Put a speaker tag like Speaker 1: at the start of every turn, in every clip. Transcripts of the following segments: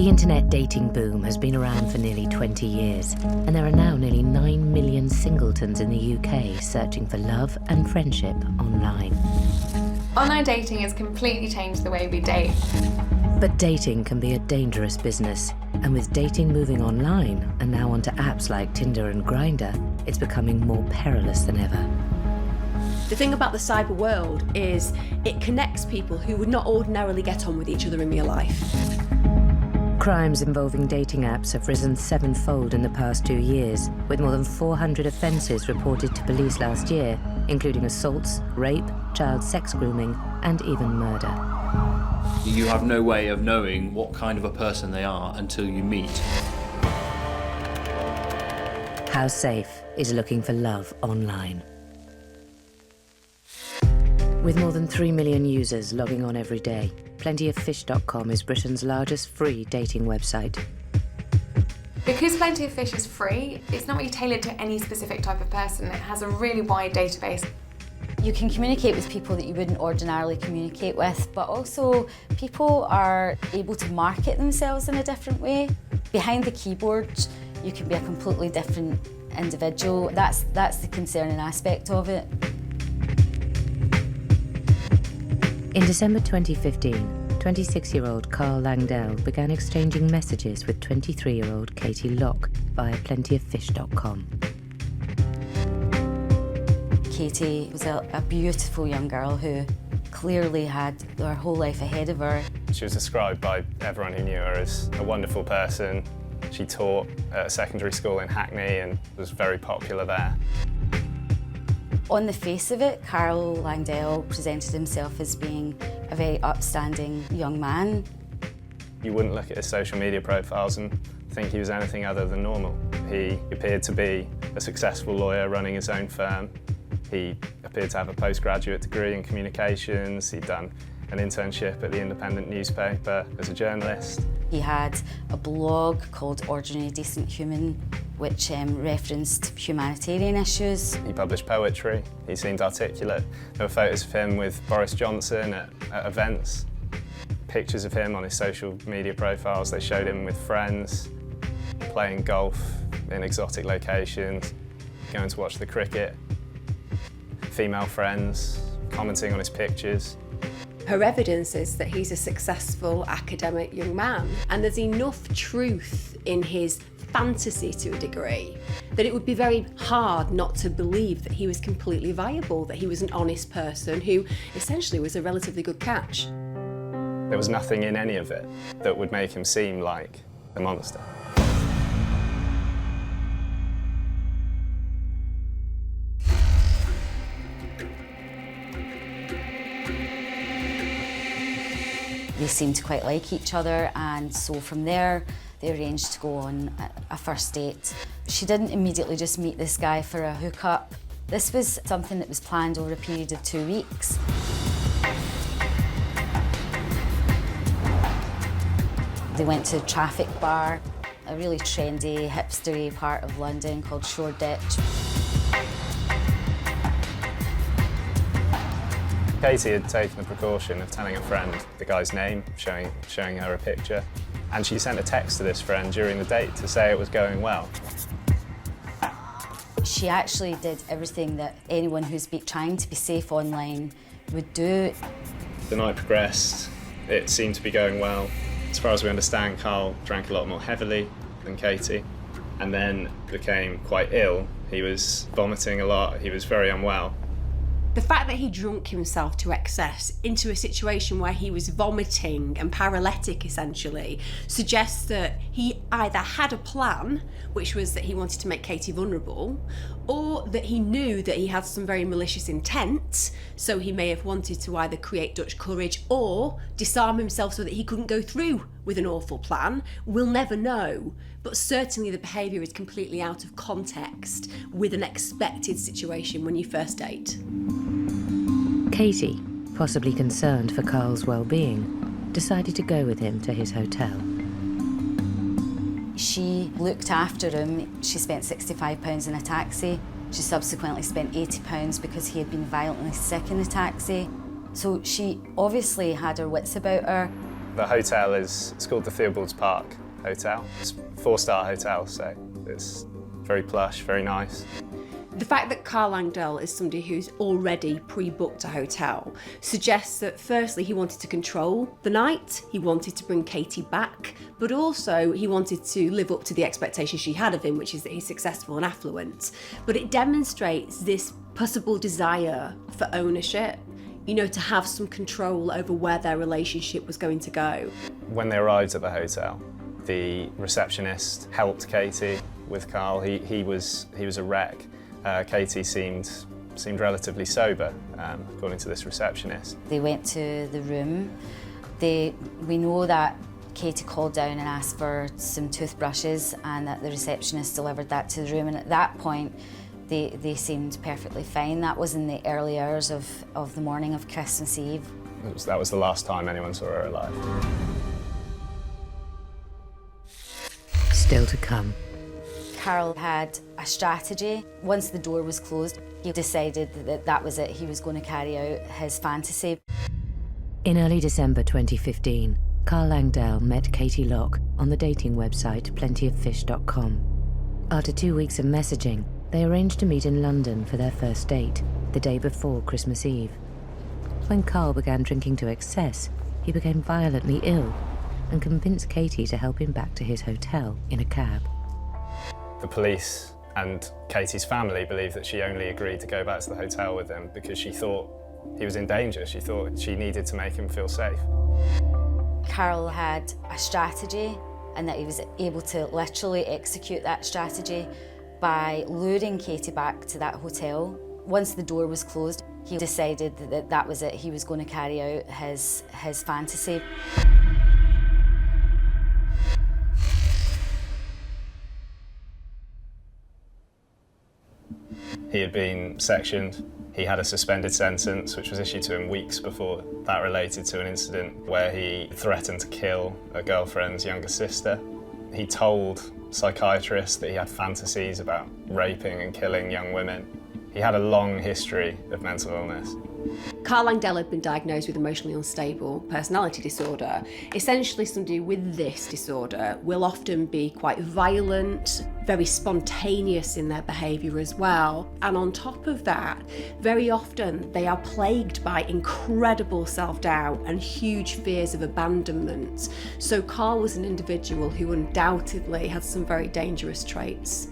Speaker 1: The internet dating boom has been around for nearly 20 years, and there are now nearly 9 million singletons in the UK searching for love and friendship online.
Speaker 2: Online dating has completely changed the way we date.
Speaker 1: But dating can be a dangerous business, and with dating moving online and now onto apps like Tinder and Grindr, it's becoming more perilous than ever.
Speaker 3: The thing about the cyber world is it connects people who would not ordinarily get on with each other in real life.
Speaker 1: Crimes involving dating apps have risen sevenfold in the past 2 years, with more than 400 offences reported to police last year, including assaults, rape, child sex grooming, and even murder.
Speaker 4: You have no way of knowing what kind of a person they are until you meet.
Speaker 1: How safe is looking for love online? With more than 3 million users logging on every day, plentyoffish.com is Britain's largest free dating website.
Speaker 2: Because Plenty of Fish is free, it's not really tailored to any specific type of person. It has a really wide database.
Speaker 5: You can communicate with people that you wouldn't ordinarily communicate with, but also people are able to market themselves in a different way. Behind the keyboard, you can be a completely different individual. That's the concerning aspect of it.
Speaker 1: In December 2015, 26-year-old Carl Langdell began exchanging messages with 23-year-old Katie Locke via plentyoffish.com.
Speaker 5: Katie was a beautiful young girl who clearly had her whole life ahead of her.
Speaker 6: She was described by everyone who knew her as a wonderful person. She taught at a secondary school in Hackney and was very popular there.
Speaker 5: On the face of it, Carl Langdell presented himself as being a very upstanding young man.
Speaker 6: You wouldn't look at his social media profiles and think he was anything other than normal. He appeared to be a successful lawyer running his own firm. He appeared to have a postgraduate degree in communications. He'd done an internship at the Independent newspaper as a journalist.
Speaker 5: He had a blog called Ordinary Decent Human, which referenced humanitarian issues.
Speaker 6: He published poetry. He seemed articulate. There were photos of him with Boris Johnson at events. Pictures of him on his social media profiles. They showed him with friends, playing golf in exotic locations, going to watch the cricket. Female friends commenting on his pictures.
Speaker 3: Her evidence is that he's a successful academic young man, and there's enough truth in his fantasy to a degree that it would be very hard not to believe that he was completely viable, that he was an honest person who essentially was a relatively good catch.
Speaker 6: There was nothing in any of it that would make him seem like a monster.
Speaker 5: They seemed to quite like each other, and so from there they arranged to go on a first date. She didn't immediately just meet this guy for a hookup. This was something that was planned over a period of 2 weeks. They went to a traffic bar, a really trendy, hipstery part of London called Shoreditch.
Speaker 6: Katie had taken the precaution of telling a friend the guy's name, showing her a picture, and she sent a text to this friend during the date to say it was going well.
Speaker 5: She actually did everything that anyone who's trying to be safe online would do.
Speaker 6: The night progressed, it seemed to be going well. As far as we understand, Carl drank a lot more heavily than Katie, and then became quite ill. He was vomiting a lot, he was very unwell.
Speaker 3: The fact that he drunk himself to excess into a situation where he was vomiting and paralytic essentially suggests that he either had a plan, which was that he wanted to make Katie vulnerable, or that he knew that he had some very malicious intent, so he may have wanted to either create Dutch courage or disarm himself so that he couldn't go through with an awful plan. We'll never know, but certainly the behaviour is completely out of context with an expected situation when you first date.
Speaker 1: Katie, possibly concerned for Carl's well-being, decided to go with him to his hotel.
Speaker 5: She looked after him. She spent £65 in a taxi. She subsequently spent £80 because he had been violently sick in the taxi. So she obviously had her wits about her,
Speaker 6: The hotel it's called the Theobald's Park Hotel. It's a 4-star hotel, so it's very plush, very nice.
Speaker 3: The fact that Karl Langdell is somebody who's already pre-booked a hotel suggests that firstly he wanted to control the night, he wanted to bring Katie back, but also he wanted to live up to the expectations she had of him, which is that he's successful and affluent. But it demonstrates this possible desire for ownership, you know, to have some control over where their relationship was going to go.
Speaker 6: When they arrived at the hotel, the receptionist helped Katie with Karl. He was a wreck. Katie seemed relatively sober, according to this receptionist.
Speaker 5: They went to the room. We know that Katie called down and asked for some toothbrushes and that the receptionist delivered that to the room, and at that point they seemed perfectly fine. That was in the early hours of the morning of Christmas Eve.
Speaker 6: That was the last time anyone saw her alive.
Speaker 1: Still to come.
Speaker 5: Karl had a strategy. Once the door was closed, he decided that that was it. He was going to carry out his fantasy.
Speaker 1: In early December 2015, Karl Langdell met Katie Locke on the dating website plentyoffish.com. After 2 weeks of messaging, they arranged to meet in London for their first date, the day before Christmas Eve. When Karl began drinking to excess, he became violently ill and convinced Katie to help him back to his hotel in a cab.
Speaker 6: The police and Katie's family believe that she only agreed to go back to the hotel with him because she thought he was in danger. She thought she needed to make him feel safe.
Speaker 5: Karl had a strategy and that he was able to literally execute that strategy by luring Katie back to that hotel. Once the door was closed, he decided that that was it. He was going to carry out his fantasy.
Speaker 6: He had been sectioned. He had a suspended sentence, which was issued to him weeks before that, related to an incident where he threatened to kill a girlfriend's younger sister. He told psychiatrists that he had fantasies about raping and killing young women. He had a long history of mental illness.
Speaker 3: Karl Langdell had been diagnosed with emotionally unstable personality disorder. Essentially, somebody with this disorder will often be quite violent, very spontaneous in their behaviour as well. And on top of that, very often they are plagued by incredible self-doubt and huge fears of abandonment. So Karl was an individual who undoubtedly had some very dangerous traits.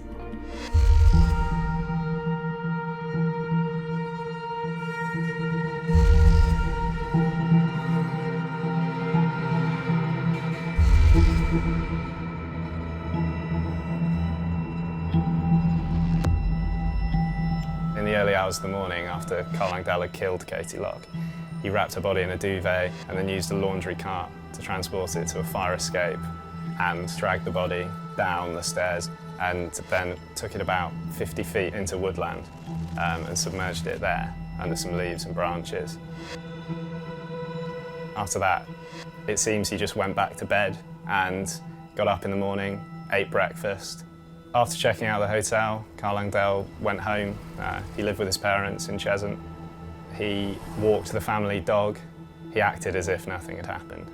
Speaker 6: In the early hours of the morning, after Karl Langdell had killed Katie Locke, he wrapped her body in a duvet and then used a laundry cart to transport it to a fire escape and dragged the body down the stairs and then took it about 50 feet into woodland and submerged it there under some leaves and branches. After that, it seems he just went back to bed and got up in the morning, ate breakfast. After checking out the hotel, Karl Langdell went home. He lived with his parents in Cheshunt. He walked the family dog. He acted as if nothing had happened.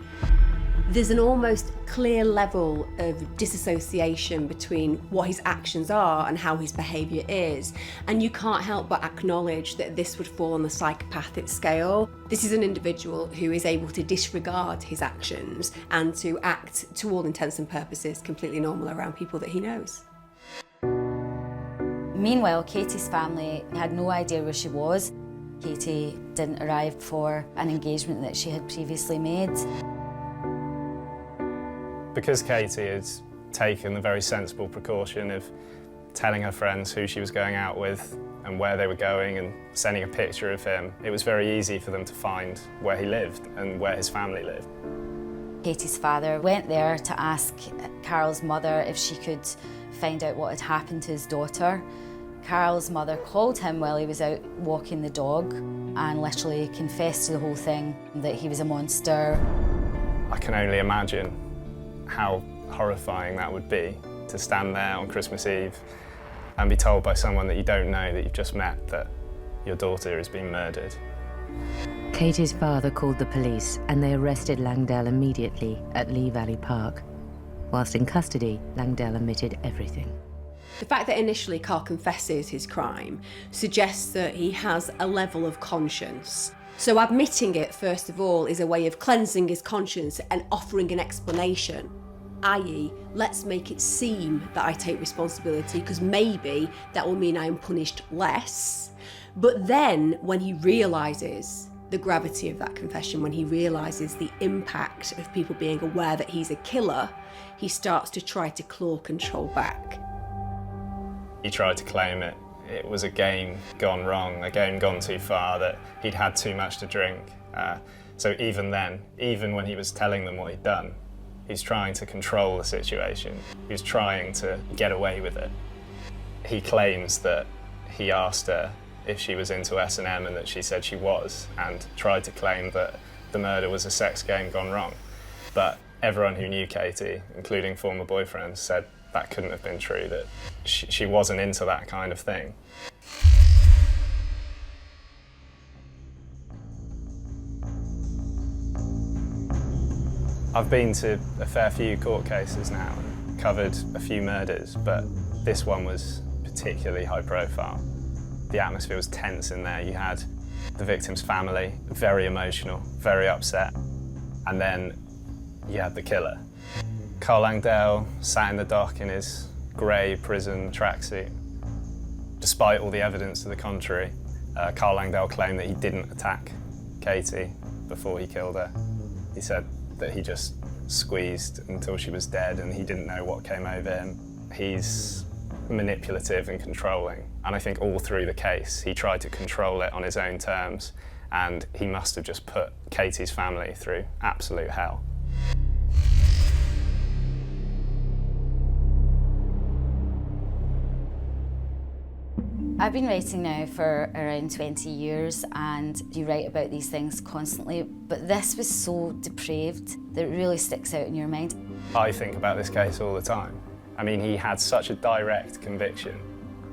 Speaker 3: There's an almost clear level of disassociation between what his actions are and how his behaviour is, and you can't help but acknowledge that this would fall on the psychopathic scale. This is an individual who is able to disregard his actions and to act, to all intents and purposes, completely normal around people that he knows.
Speaker 5: Meanwhile, Katie's family had no idea where she was. Katie didn't arrive for an engagement that she had previously made.
Speaker 6: Because Katie had taken the very sensible precaution of telling her friends who she was going out with and where they were going and sending a picture of him, it was very easy for them to find where he lived and where his family lived.
Speaker 5: Katie's father went there to ask Karl's mother if she could find out what had happened to his daughter. Karl's mother called him while he was out walking the dog and literally confessed to the whole thing, that he was a monster.
Speaker 6: I can only imagine how horrifying that would be, to stand there on Christmas Eve and be told by someone that you don't know, that you've just met, that your daughter has been murdered.
Speaker 1: Katie's father called the police and they arrested Langdell immediately at Lee Valley Park. Whilst in custody, Langdell admitted everything.
Speaker 3: The fact that initially Carl confesses his crime suggests that he has a level of conscience. So admitting it, first of all, is a way of cleansing his conscience and offering an explanation, i.e., let's make it seem that I take responsibility because maybe that will mean I am punished less. But then when he realises the gravity of that confession, when he realises the impact of people being aware that he's a killer, he starts to try to claw control back.
Speaker 6: He tried to claim it was a game gone wrong, a game gone too far, that he'd had too much to drink. So even then, even when he was telling them what he'd done, he's trying to control the situation. He was trying to get away with it. He claims that he asked her if she was into S&M and that she said she was, and tried to claim that the murder was a sex game gone wrong. But everyone who knew Katie, including former boyfriends, said that couldn't have been true, that she wasn't into that kind of thing. I've been to a fair few court cases now and covered a few murders, but this one was particularly high profile. The atmosphere was tense in there. You had the victim's family, very emotional, very upset, and then you had the killer. Carl Langdell sat in the dock in his grey prison tracksuit. Despite all the evidence to the contrary, Carl Langdell claimed that he didn't attack Katie before he killed her. He said that he just squeezed until she was dead and he didn't know what came over him. He's manipulative and controlling, and I think all through the case he tried to control it on his own terms, and he must have just put Katie's family through absolute hell.
Speaker 5: I've been writing now for around 20 years, and you write about these things constantly, but this was so depraved that it really sticks out in your mind.
Speaker 6: I think about this case all the time. I mean, he had such a direct conviction.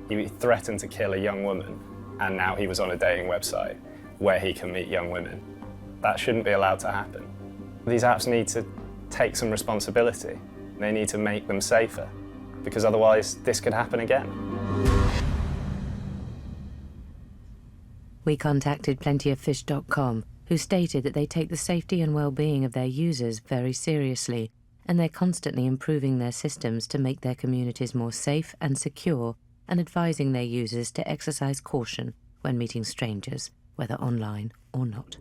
Speaker 6: He threatened to kill a young woman, and now he was on a dating website where he can meet young women. That shouldn't be allowed to happen. These apps need to take some responsibility. They need to make them safer, because otherwise this could happen again.
Speaker 1: We contacted plentyoffish.com, who stated that they take the safety and well-being of their users very seriously, and they're constantly improving their systems to make their communities more safe and secure, and advising their users to exercise caution when meeting strangers, whether online or not.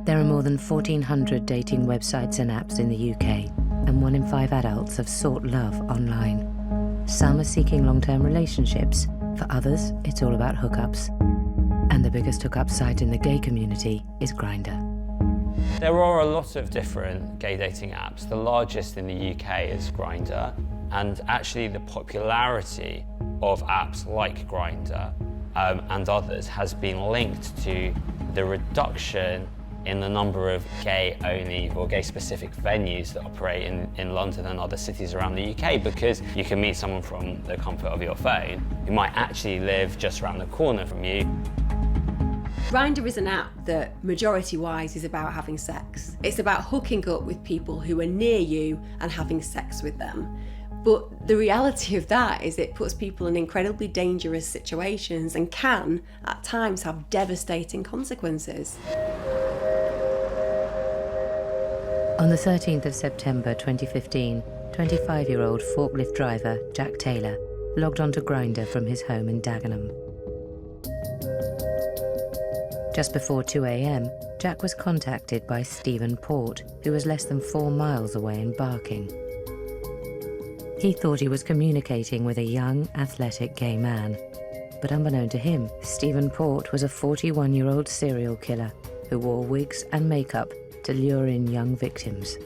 Speaker 1: There are more than 1,400 dating websites and apps in the UK, and 1 in 5 adults have sought love online. Some are seeking long-term relationships. For others, it's all about hookups. And the biggest hookup site in the gay community is Grindr.
Speaker 7: There are a lot of different gay dating apps. The largest in the UK is Grindr, and actually the popularity of apps like Grindr and others has been linked to the reduction in the number of gay-only or gay-specific venues that operate in London and other cities around the UK, because you can meet someone from the comfort of your phone who might actually live just around the corner from you.
Speaker 3: Grindr is an app that, majority-wise, is about having sex. It's about hooking up with people who are near you and having sex with them. But the reality of that is it puts people in incredibly dangerous situations and can, at times, have devastating consequences.
Speaker 1: On the 13th of September 2015, 25-year-old forklift driver Jack Taylor logged onto Grindr from his home in Dagenham. Just before 2 a.m, Jack was contacted by Stephen Port, who was less than 4 miles away in Barking. He thought he was communicating with a young, athletic gay man. But unbeknown to him, Stephen Port was a 41-year-old serial killer who wore wigs and makeup to lure in young victims.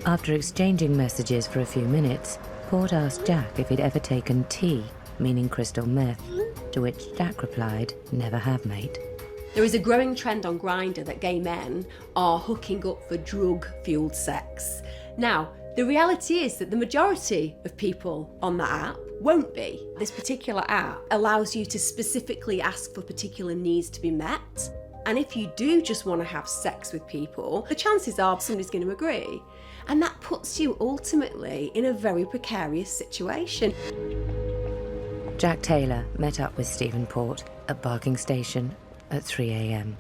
Speaker 1: After exchanging messages for a few minutes, Port asked Jack if he'd ever taken tea, meaning crystal meth, to which Jack replied, "Never have, mate."
Speaker 3: There is a growing trend on Grindr that gay men are hooking up for drug-fueled sex. Now, the reality is that the majority of people on that app won't be. This particular app allows you to specifically ask for particular needs to be met. And if you do just want to have sex with people, the chances are somebody's going to agree. And that puts you ultimately in a very precarious situation.
Speaker 1: Jack Taylor met up with Stephen Port at Barking Station at 3 a.m.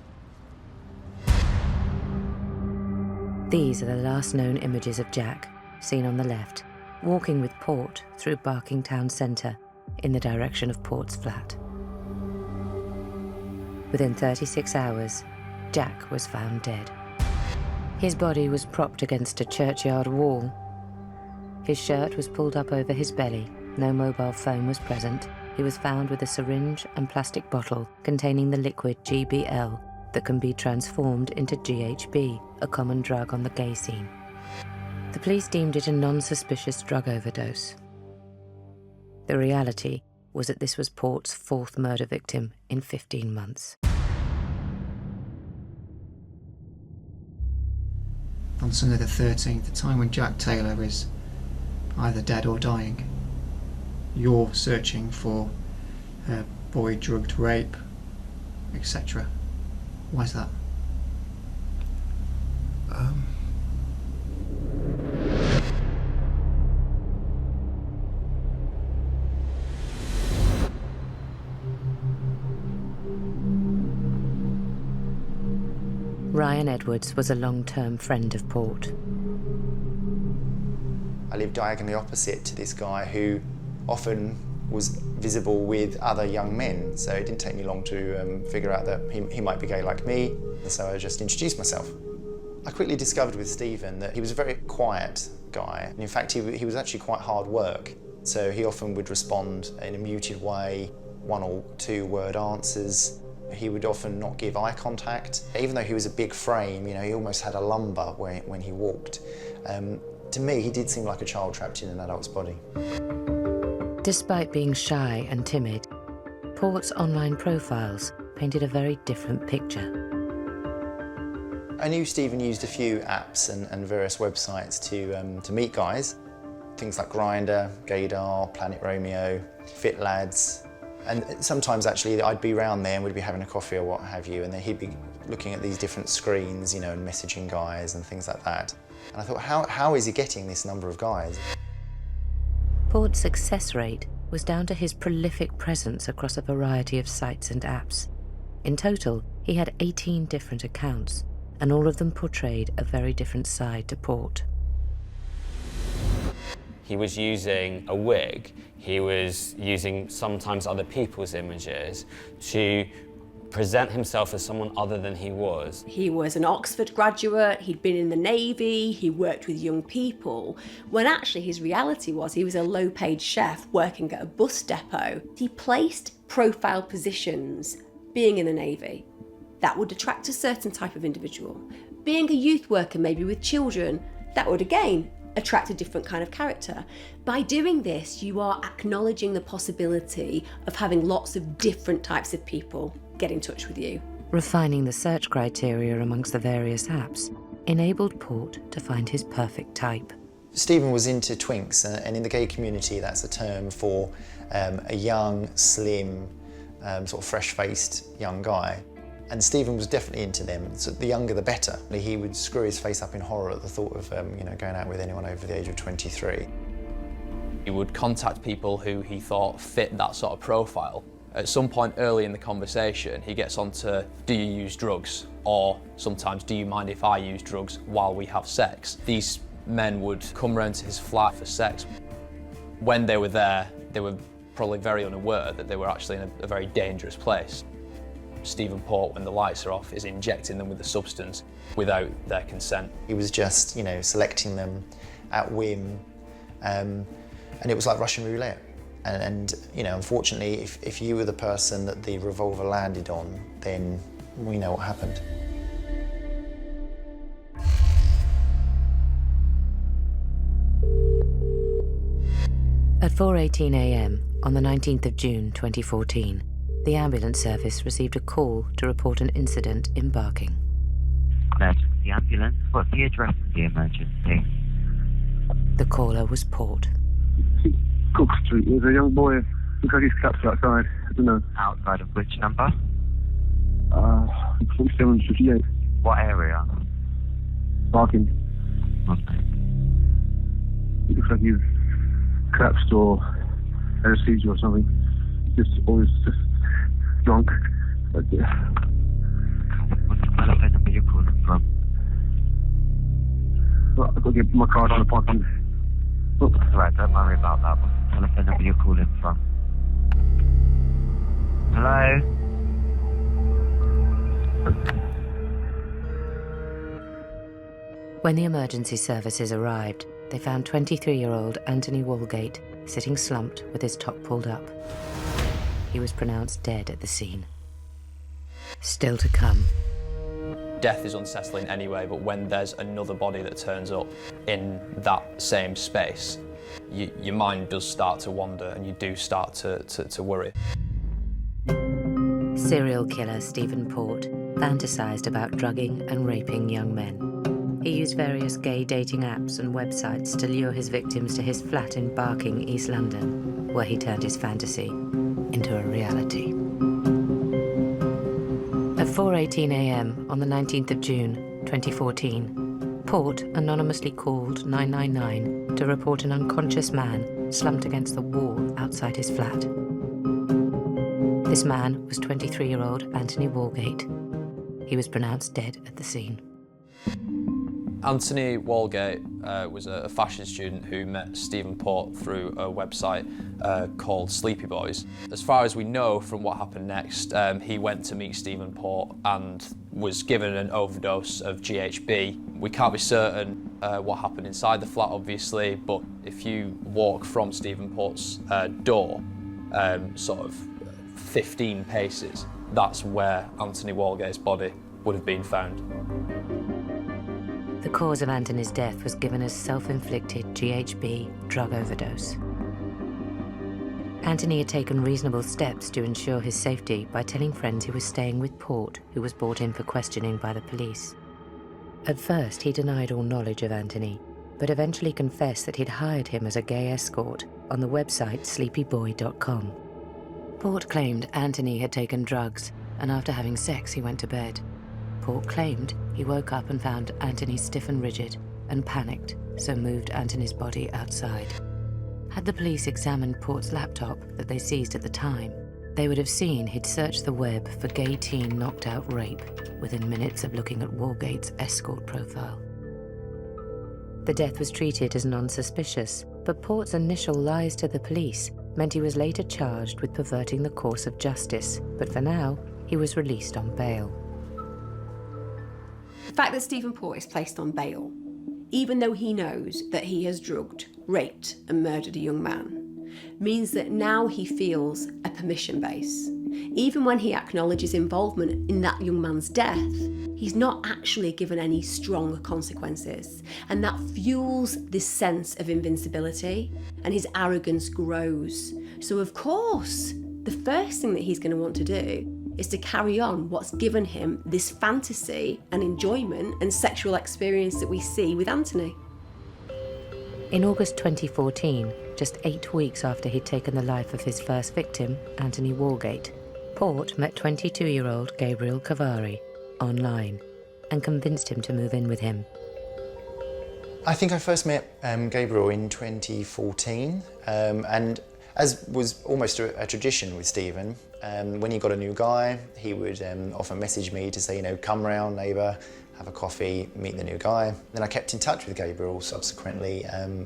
Speaker 1: These are the last known images of Jack, seen on the left, walking with Port through Barking Town Centre in the direction of Port's flat. Within 36 hours, Jack was found dead. His body was propped against a churchyard wall. His shirt was pulled up over his belly. No mobile phone was present. He was found with a syringe and plastic bottle containing the liquid GBL that can be transformed into GHB, a common drug on the gay scene. The police deemed it a non-suspicious drug overdose. The reality was that this was Port's 4th murder victim in 15 months.
Speaker 8: On Sunday the 13th, the time when Jack Taylor is either dead or dying, you're searching for a boy drugged, rape, etc. Why is that?
Speaker 1: Ryan Edwards was a long-term friend of Port.
Speaker 9: I lived diagonally opposite to this guy who often was visible with other young men, so it didn't take me long to figure out that he might be gay like me, and so I just introduced myself. I quickly discovered with Stephen that he was a very quiet guy, and in fact he was actually quite hard work, so he often would respond in a muted way, 1 or 2 word answers. He would often not give eye contact. Even though he was a big frame, you know, he almost had a lumbar when he walked. To me, he did seem like a child trapped in an adult's body.
Speaker 1: Despite being shy and timid, Port's online profiles painted a very different picture.
Speaker 9: I knew Stephen used a few apps and various websites to meet guys. Things like Grindr, Gaydar, Planet Romeo, Fit Lads. And sometimes actually I'd be around there and we'd be having a coffee or what have you, and then he'd be looking at these different screens, you know, and messaging guys and things like that. And I thought, how is he getting this number of guys?
Speaker 1: Port's success rate was down to his prolific presence across a variety of sites and apps. In total, he had 18 different accounts, and all of them portrayed a very different side to Port.
Speaker 7: He was using a wig, he was using sometimes other people's images to present himself as someone other than he was.
Speaker 3: He was an Oxford graduate, he'd been in the Navy, he worked with young people, when actually his reality was he was a low-paid chef working at a bus depot. He placed profile positions being in the Navy. That would attract a certain type of individual. Being a youth worker, maybe with children, that would again attract a different kind of character. By doing this, you are acknowledging the possibility of having lots of different types of people get in touch with you.
Speaker 1: Refining the search criteria amongst the various apps enabled Port to find his perfect type.
Speaker 9: Stephen was into twinks, and in the gay community that's a term for a young, slim, sort of fresh-faced young guy. And Stephen was definitely into them. So the younger the better. He would screw his face up in horror at the thought of going out with anyone over the age of 23.
Speaker 4: He would contact people who he thought fit that sort of profile. At some point early in the conversation, he gets on to, do you use drugs? Or sometimes, do you mind if I use drugs while we have sex? These men would come round to his flat for sex. When they were there, they were probably very unaware that they were actually in a very dangerous place. Stephen Port, when the lights are off, is injecting them with the substance without their consent.
Speaker 9: He was just, selecting them at whim, and it was like Russian roulette. And unfortunately, if you were the person that the revolver landed on, then we know what happened.
Speaker 1: At 4:18 a.m. on the 19th of June 2014, the ambulance service received a call to report an incident in Barking.
Speaker 10: Emergency ambulance, what's the address of the emergency?
Speaker 1: The caller was Port.
Speaker 11: Cook Street. There's a young boy, looks like he's collapsed outside. I don't know.
Speaker 10: Outside of which number?
Speaker 11: 4758.
Speaker 10: What area?
Speaker 11: Barking.
Speaker 10: Okay.
Speaker 11: It looks like he's collapsed or had a seizure or something. Just drunk. But, yeah.
Speaker 10: What's the telephone number you're calling from?
Speaker 11: Well, I've got to get my card on the park.
Speaker 10: Right, don't worry about that. What's the telephone number you're calling from? Hello?
Speaker 1: When the emergency services arrived, they found 23-year-old Anthony Walgate sitting slumped with his top pulled up. He was pronounced dead at the scene. Still to come.
Speaker 4: Death is unsettling anyway, but when there's another body that turns up in that same space, your mind does start to wander and you do start to worry.
Speaker 1: Serial killer Stephen Port fantasized about drugging and raping young men. He used various gay dating apps and websites to lure his victims to his flat in Barking, East London, where he turned his fantasy into a reality. At 4:18 a.m. on the 19th of June, 2014, Port anonymously called 999 to report an unconscious man slumped against the wall outside his flat. This man was 23-year-old Anthony Walgate. He was pronounced dead at the scene.
Speaker 4: Anthony Walgate was a fashion student who met Stephen Port through a website called Sleepy Boys. As far as we know from what happened next, he went to meet Stephen Port and was given an overdose of GHB. We can't be certain what happened inside the flat, obviously, but if you walk from Stephen Port's door, sort of 15 paces, that's where Anthony Walgate's body would have been found.
Speaker 1: The cause of Anthony's death was given as self-inflicted GHB drug overdose. Anthony had taken reasonable steps to ensure his safety by telling friends he was staying with Port, who was brought in for questioning by the police. At first, he denied all knowledge of Anthony, but eventually confessed that he'd hired him as a gay escort on the website sleepyboy.com. Port claimed Anthony had taken drugs, and after having sex, he went to bed. Port claimed he woke up and found Anthony stiff and rigid and panicked, so moved Anthony's body outside. Had the police examined Port's laptop that they seized at the time, they would have seen he'd searched the web for gay teen knocked out rape within minutes of looking at Walgate's escort profile. The death was treated as non-suspicious, but Port's initial lies to the police meant he was later charged with perverting the course of justice, but for now, he was released on bail.
Speaker 3: The fact that Stephen Port is placed on bail, even though he knows that he has drugged, raped and murdered a young man, means that now he feels a permission base. Even when he acknowledges involvement in that young man's death, he's not actually given any strong consequences, and that fuels this sense of invincibility, and his arrogance grows. So of course, the first thing that he's going to want to do is to carry on what's given him this fantasy and enjoyment and sexual experience that we see with Anthony.
Speaker 1: In August 2014, just 8 weeks after he'd taken the life of his first victim, Anthony Walgate, Port met 22-year-old Gabriel Cavari online and convinced him to move in with him.
Speaker 9: I think I first met Gabriel in 2014, and as was almost a tradition with Stephen, when he got a new guy, he would often message me to say, you know, come round, neighbour, have a coffee, meet the new guy. Then I kept in touch with Gabriel subsequently,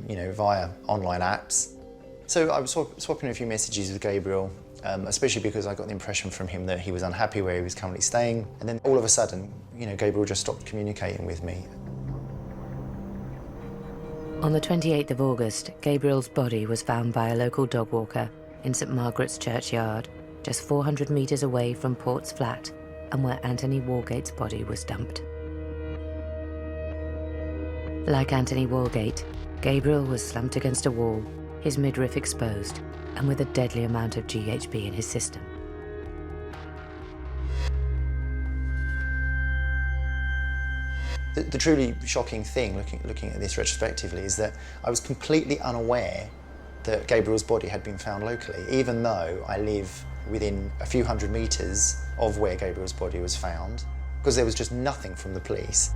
Speaker 9: you know, via online apps. So I was swapping a few messages with Gabriel, especially because I got the impression from him that he was unhappy where he was currently staying. And then all of a sudden, you know, Gabriel just stopped communicating with me.
Speaker 1: On the 28th of August, Gabriel's body was found by a local dog walker in St Margaret's Churchyard, just 400 metres away from Port's flat and where Anthony Walgate's body was dumped. Like Anthony Walgate, Gabriel was slumped against a wall, his midriff exposed, and with a deadly amount of GHB in his system.
Speaker 9: The truly shocking thing, looking at this retrospectively, is that I was completely unaware that Gabriel's body had been found locally, even though I live within a few hundred metres of where Gabriel's body was found, because there was just nothing from the police.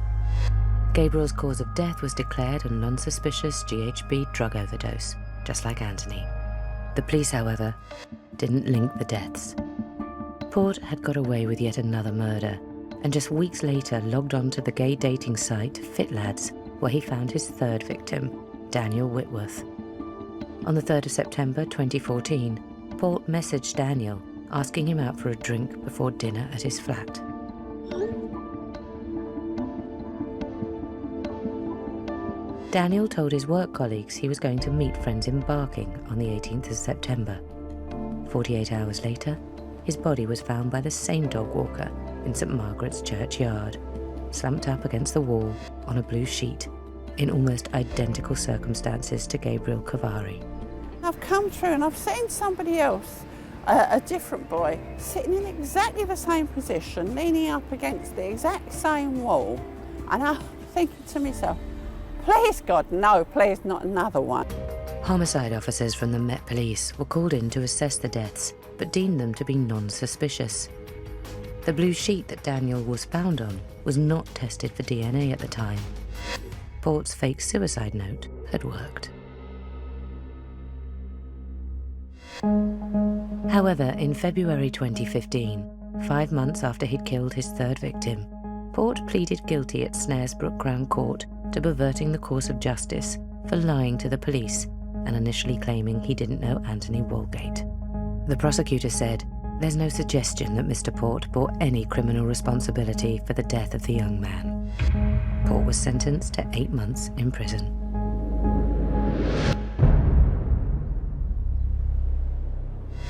Speaker 1: Gabriel's cause of death was declared a non-suspicious GHB drug overdose, just like Anthony. The police, however, didn't link the deaths. Port had got away with yet another murder, and just weeks later logged on to the gay dating site FitLads, where he found his third victim, Daniel Whitworth. On the 3rd of September 2014, Port messaged Daniel, asking him out for a drink before dinner at his flat. Daniel told his work colleagues he was going to meet friends in Barking on the 18th of September. 48 hours later, his body was found by the same dog walker in St Margaret's churchyard, slumped up against the wall on a blue sheet, in almost identical circumstances to Gabriel Cavari.
Speaker 12: I've come through and I've seen somebody else, a different boy, sitting in exactly the same position, leaning up against the exact same wall, and I'm thinking to myself, please God, no, please not another one.
Speaker 1: Homicide officers from the Met Police were called in to assess the deaths, but deemed them to be non-suspicious. The blue sheet that Daniel was found on was not tested for DNA at the time. Port's fake suicide note had worked. However, in February 2015, 5 months after he'd killed his third victim, Port pleaded guilty at Snaresbrook Crown Court to perverting the course of justice for lying to the police and initially claiming he didn't know Anthony Walgate. The prosecutor said, "There's no suggestion that Mr. Port bore any criminal responsibility for the death of the young man." Port was sentenced to 8 months in prison.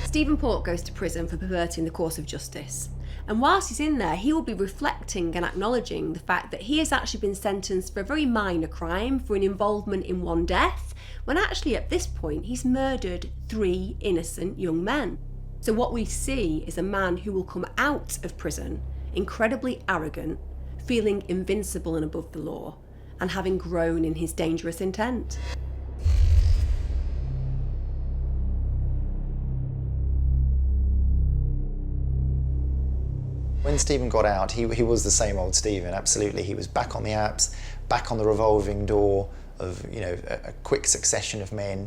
Speaker 3: Stephen Port goes to prison for perverting the course of justice. And whilst he's in there, he will be reflecting and acknowledging the fact that he has actually been sentenced for a very minor crime, for an involvement in one death, when actually at this point he's murdered 3 innocent young men. So what we see is a man who will come out of prison incredibly arrogant, feeling invincible and above the law, and having grown in his dangerous intent.
Speaker 9: When Stephen got out, he was the same old Stephen, absolutely. He was back on the apps, back on the revolving door of, you know, a quick succession of men.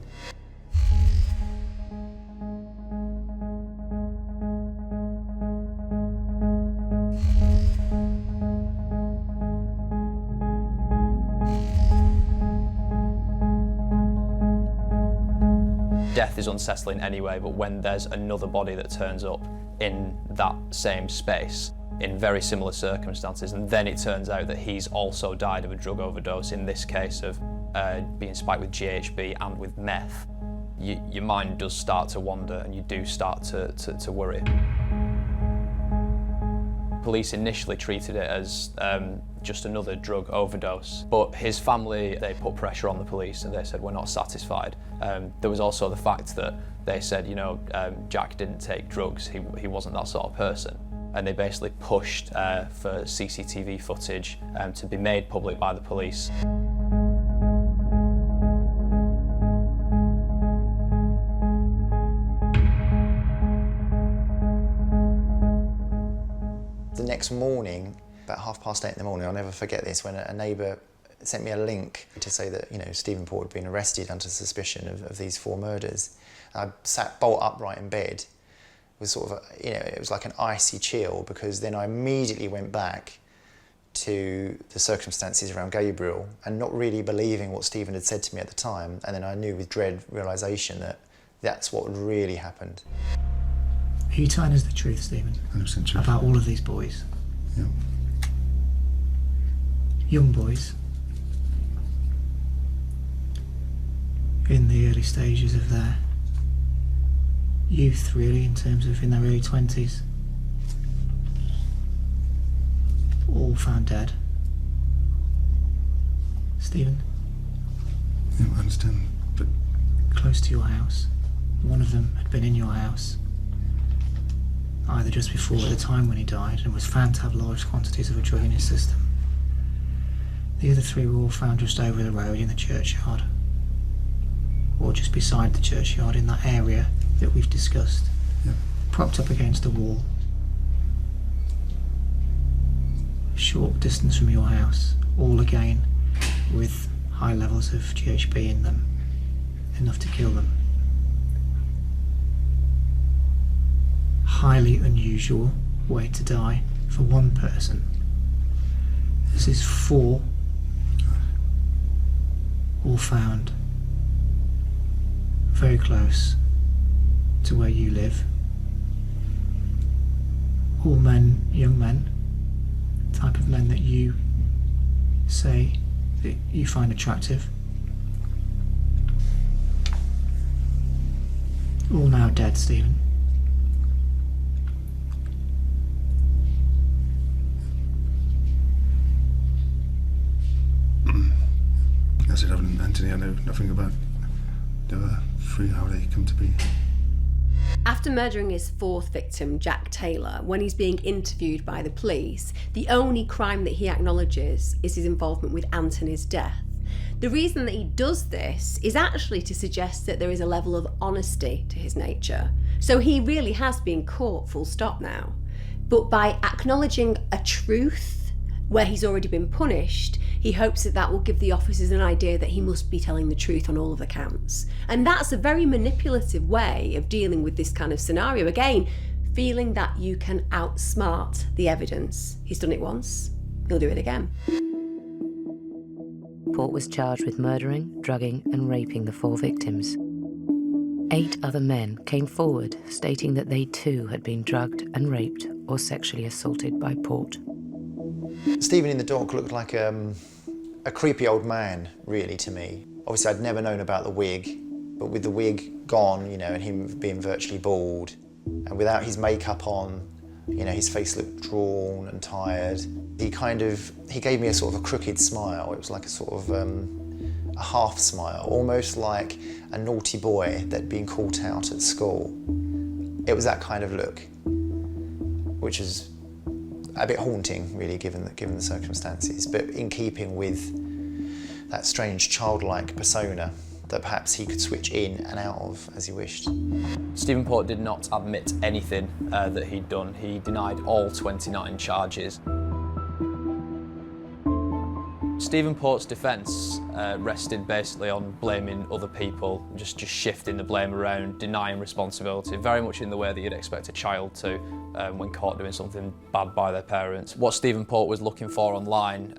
Speaker 4: Death is unsettling anyway, but when there's another body that turns up in that same space, in very similar circumstances, and then it turns out that he's also died of a drug overdose, in this case of being spiked with GHB and with meth, your mind does start to wander and you do start to worry. Police initially treated it as just another drug overdose, but his family, they put pressure on the police and they said, we're not satisfied. There was also the fact that they said, you know, Jack didn't take drugs, he wasn't that sort of person. And they basically pushed for CCTV footage to be made public by the police.
Speaker 9: The next morning, about 8:30 in the morning, I'll never forget this, when a neighbour sent me a link to say that, you know, Stephen Port had been arrested under suspicion of these 4 murders. I sat bolt upright in bed. It was sort of, you know, it was like an icy chill, because then I immediately went back to the circumstances around Gabriel and not really believing what Stephen had said to me at the time. And then I knew with dread realisation that that's what had really happened.
Speaker 8: Are you telling us the truth, Stephen?
Speaker 11: 100% truth.
Speaker 8: About all of these boys?
Speaker 11: Yeah.
Speaker 8: Young boys. In the early stages of their youth, really, in terms of in their early 20s. All found dead. Stephen?
Speaker 11: Yeah, I understand, but...
Speaker 8: Close to your house. One of them had been in your house, either just before or at the time when he died, and was found to have large quantities of a drug in his system. The other 3 were all found just over the road in the churchyard. or just beside the churchyard in that area that we've discussed, propped up against a wall, a short distance from your house, all again with high levels of GHB in them, enough to kill them. Highly unusual way to die for one person. This is 4, all found very close to where you live. All men, young men, type of men that you say that you find attractive. All now dead, Stephen.
Speaker 11: As it happened, Anthony, I know nothing about the 3, how they come to be.
Speaker 3: After murdering his 4th victim, Jack Taylor, when he's being interviewed by the police, the only crime that he acknowledges is his involvement with Anthony's death. The reason that he does this is actually to suggest that there is a level of honesty to his nature. So he really has been caught, full stop now. But by acknowledging a truth where he's already been punished, he hopes that that will give the officers an idea that he must be telling the truth on all of the counts. And that's a very manipulative way of dealing with this kind of scenario. Again, feeling that you can outsmart the evidence. He's done it once, he'll do it again.
Speaker 1: Port was charged with murdering, drugging and raping the 4 victims. 8 other men came forward stating that they too had been drugged and raped or sexually assaulted by Port.
Speaker 9: Stephen in the dock looked like a creepy old man, really, to me. Obviously, I'd never known about the wig, but with the wig gone, you know, and him being virtually bald, and without his makeup on, you know, his face looked drawn and tired. He gave me a sort of a crooked smile. It was like a sort of a half smile, almost like a naughty boy that'd been caught out at school. It was that kind of look, which is a bit haunting, really, given the circumstances, but in keeping with that strange childlike persona that perhaps he could switch in and out of as he wished.
Speaker 4: Stephen Port did not admit anything that he'd done. He denied all 29 charges. Stephen Port's defence rested basically on blaming other people, just shifting the blame around, denying responsibility, very much in the way that you'd expect a child to when caught doing something bad by their parents. What Stephen Port was looking for online,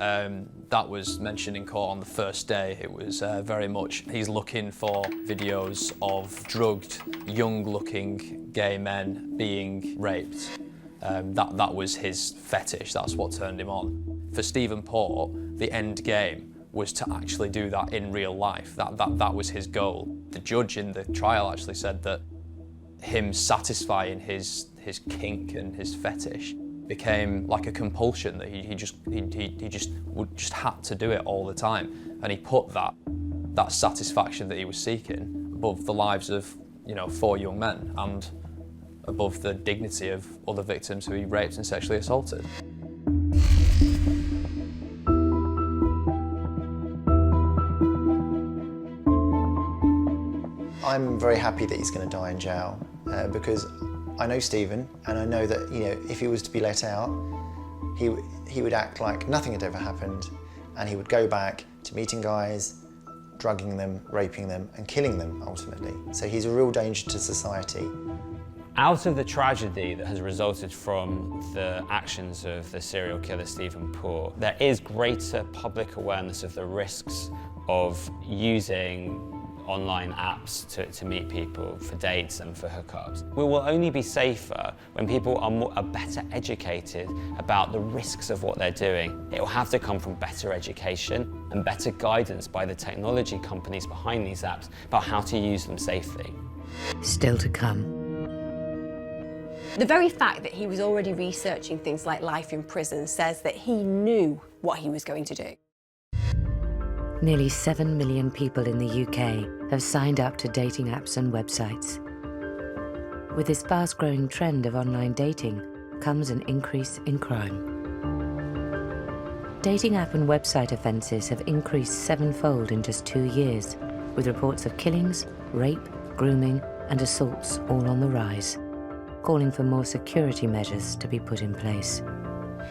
Speaker 4: that was mentioned in court on the first day. It was very much, he's looking for videos of drugged, young-looking gay men being raped. That was his fetish, that's what turned him on. For Stephen Port, the end game was to actually do that in real life. That was his goal. The judge in the trial actually said that him satisfying his kink and his fetish became like a compulsion, that he just had to do it all the time. And he put that satisfaction that he was seeking above the lives of, you know, 4 young men and above the dignity of other victims who he raped and sexually assaulted.
Speaker 9: I'm very happy that he's going to die in jail because I know Stephen, and I know that, you know, if he was to be let out, he would act like nothing had ever happened, and he would go back to meeting guys, drugging them, raping them, and killing them ultimately. So he's a real danger to society.
Speaker 7: Out of the tragedy that has resulted from the actions of the serial killer Stephen Port, there is greater public awareness of the risks of using online apps to meet people for dates and for hookups. We will only be safer when people are better educated about the risks of what they're doing. It will have to come from better education and better guidance by the technology companies behind these apps about how to use them safely.
Speaker 1: Still to come.
Speaker 3: The very fact that he was already researching things like life in prison says that he knew what he was going to do.
Speaker 1: Nearly 7 million people in the UK have signed up to dating apps and websites. With this fast-growing trend of online dating comes an increase in crime. Dating app and website offences have increased 7-fold in just 2 years, with reports of killings, rape, grooming, and assaults all on the rise, calling for more security measures to be put in place.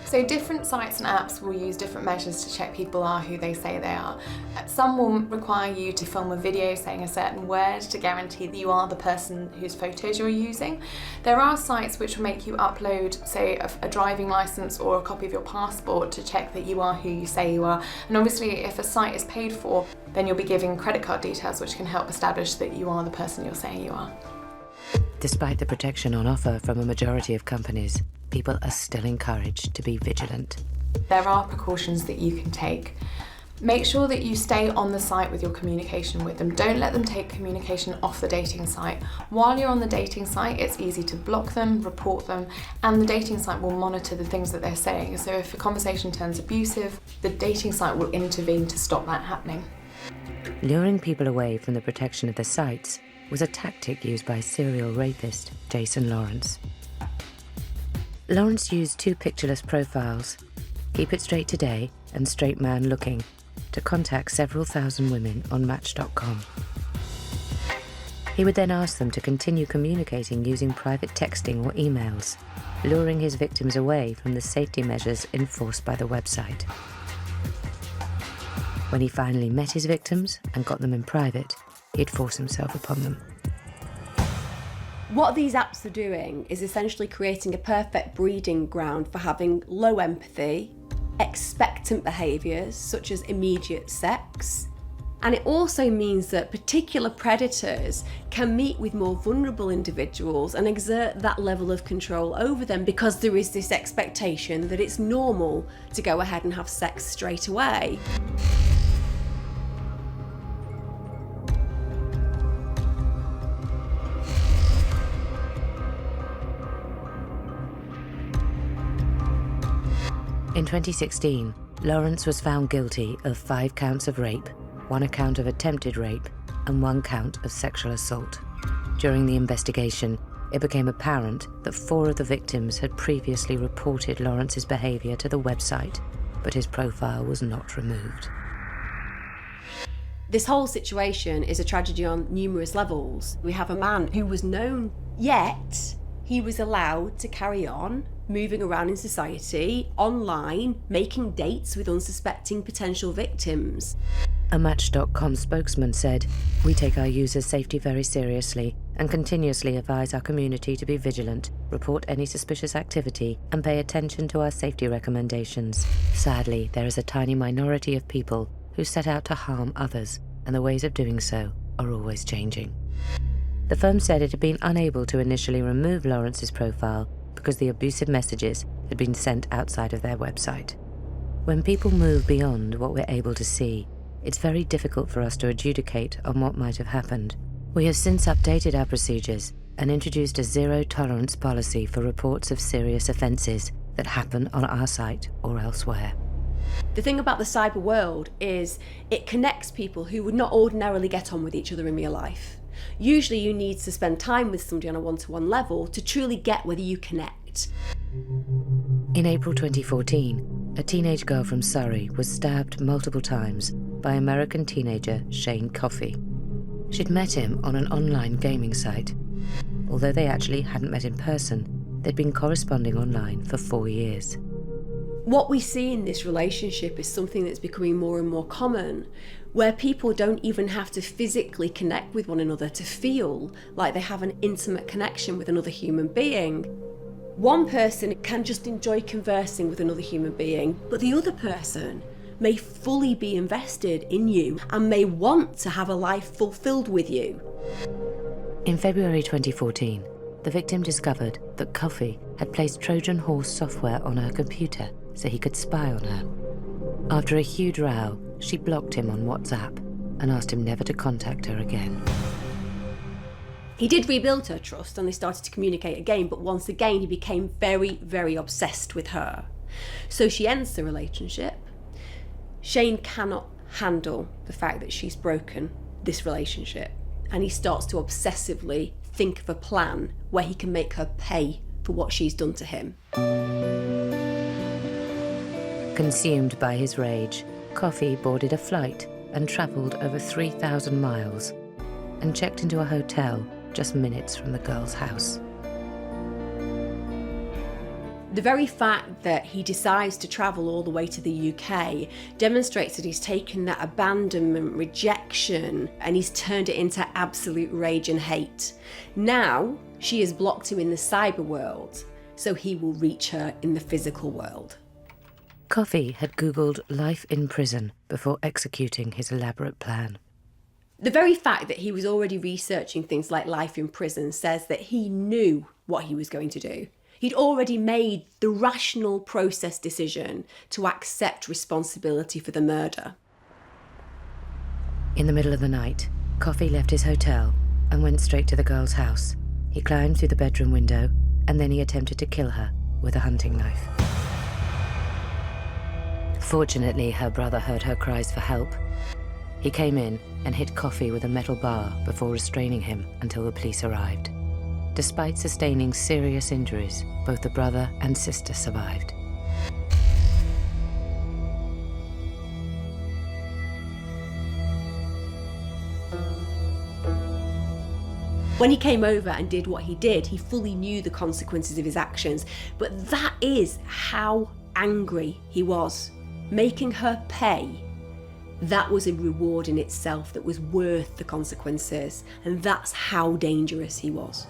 Speaker 2: So different sites and apps will use different measures to check people are who they say they are. Some will require you to film a video saying a certain word to guarantee that you are the person whose photos you're using. There are sites which will make you upload, say, a driving licence or a copy of your passport to check that you are who you say you are. And obviously, if a site is paid for, then you'll be giving credit card details which can help establish that you are the person you're saying you are.
Speaker 1: Despite the protection on offer from a majority of companies, people are still encouraged to be vigilant.
Speaker 2: There are precautions that you can take. Make sure that you stay on the site with your communication with them. Don't let them take communication off the dating site. While you're on the dating site, it's easy to block them, report them, and the dating site will monitor the things that they're saying. So if a conversation turns abusive, the dating site will intervene to stop that happening.
Speaker 1: Luring people away from the protection of the sites was a tactic used by serial rapist Jason Lawrence. Lawrence used two pictureless profiles, Keep It Straight Today and Straight Man Looking, to contact several thousand women on Match.com. He would then ask them to continue communicating using private texting or emails, luring his victims away from the safety measures enforced by the website. When he finally met his victims and got them in private, he'd force himself upon them.
Speaker 3: What these apps are doing is essentially creating a perfect breeding ground for having low empathy, expectant behaviours such as immediate sex, and it also means that particular predators can meet with more vulnerable individuals and exert that level of control over them because there is this expectation that it's normal to go ahead and have sex straight away.
Speaker 1: In 2016, Lawrence was found guilty of 5 counts of rape, 1 account of attempted rape, and 1 count of sexual assault. During the investigation, it became apparent that 4 of the victims had previously reported Lawrence's behaviour to the website, but his profile was not removed.
Speaker 3: This whole situation is a tragedy on numerous levels. We have a man who was known, yet he was allowed to carry on moving around in society, online, making dates with unsuspecting potential victims.
Speaker 1: A Match.com spokesman said, "We take our users' safety very seriously and continuously advise our community to be vigilant, report any suspicious activity, and pay attention to our safety recommendations. Sadly, there is a tiny minority of people who set out to harm others, and the ways of doing so are always changing." The firm said it had been unable to initially remove Lawrence's profile because the abusive messages had been sent outside of their website. When people move beyond what we're able to see, it's very difficult for us to adjudicate on what might have happened. We have since updated our procedures and introduced a zero-tolerance policy for reports of serious offences that happen on our site or elsewhere.
Speaker 3: The thing about the cyber world is it connects people who would not ordinarily get on with each other in real life. Usually you need to spend time with somebody on a one-to-one level to truly get whether you connect.
Speaker 1: In April 2014, a teenage girl from Surrey was stabbed multiple times by American teenager Shane Coffey. She'd met him on an online gaming site. Although they actually hadn't met in person, they'd been corresponding online for 4 years.
Speaker 3: What we see in this relationship is something that's becoming more and more common, where people don't even have to physically connect with one another to feel like they have an intimate connection with another human being. One person can just enjoy conversing with another human being, but the other person may fully be invested in you and may want to have a life fulfilled with you.
Speaker 1: In February 2014, the victim discovered that Coffey had placed Trojan horse software on her computer so he could spy on her. After a huge row, she blocked him on WhatsApp and asked him never to contact her again.
Speaker 3: He did rebuild her trust and they started to communicate again, but once again he became very, very obsessed with her. So she ends the relationship. Shane cannot handle the fact that she's broken this relationship, and he starts to obsessively think of a plan where he can make her pay for what she's done to him.
Speaker 1: Consumed by his rage, Coffey boarded a flight and travelled over 3,000 miles. and checked into a hotel just minutes from the girl's house.
Speaker 3: The very fact that he decides to travel all the way to the UK demonstrates that he's taken that abandonment, rejection, and he's turned it into absolute rage and hate. Now, she has blocked him in the cyber world, so he will reach her in the physical world.
Speaker 1: Coffey had Googled life in prison before executing his elaborate plan.
Speaker 3: The very fact that he was already researching things like life in prison says that he knew what he was going to do. He'd already made the rational process decision to accept responsibility for the murder.
Speaker 1: In the middle of the night, Coffey left his hotel and went straight to the girl's house. He climbed through the bedroom window and then he attempted to kill her with a hunting knife. Fortunately, her brother heard her cries for help. He came in and hit Coffey with a metal bar before restraining him until the police arrived. Despite sustaining serious injuries, both the brother and sister survived.
Speaker 3: When he came over and did what he did, he fully knew the consequences of his actions, but that is how angry he was. Making her pay, that was a reward in itself that was worth the consequences, and that's how dangerous he was.